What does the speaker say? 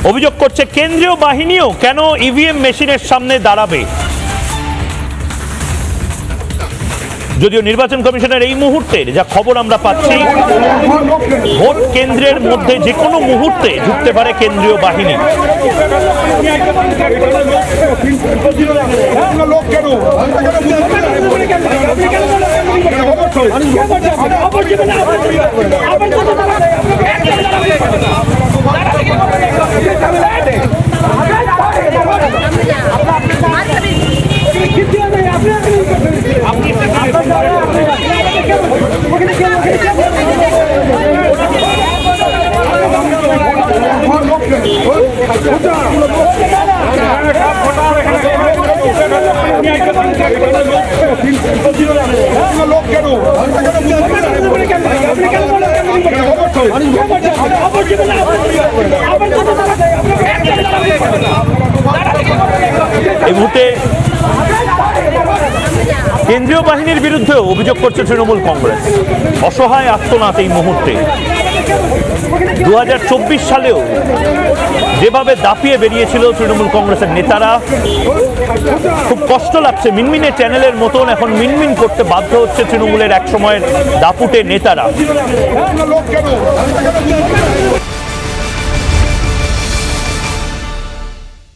অভিযোগ করছে কেন্দ্রীয় বাহিনীও কেন ইভিএম মেশিনের সামনে দাঁড়াবে। যদিও নির্বাচন কমিশনের এই মুহূর্তের যা খবর আমরা পাচ্ছি, ভোট কেন্দ্রের মধ্যে যে কোনো মুহূর্তে ঢুকতে পারে কেন্দ্রীয় বাহিনী। এই মুহূর্তে কেন্দ্রীয় বাহিনীর বিরুদ্ধেও অভিযোগ করছে তৃণমূল কংগ্রেস। অসহায় আত্মনাদ এই মুহূর্তে। 2024 সালেও যেভাবে দাপিয়ে বেরিয়েছিল তৃণমূল কংগ্রেসের নেতারা, খুব কষ্ট লাগছে। মিনমিনে চ্যানেলের মতন এখন মিনমিন করতে বাধ্য হচ্ছে তৃণমূলের এক সময়ের দাপুটে নেতারা।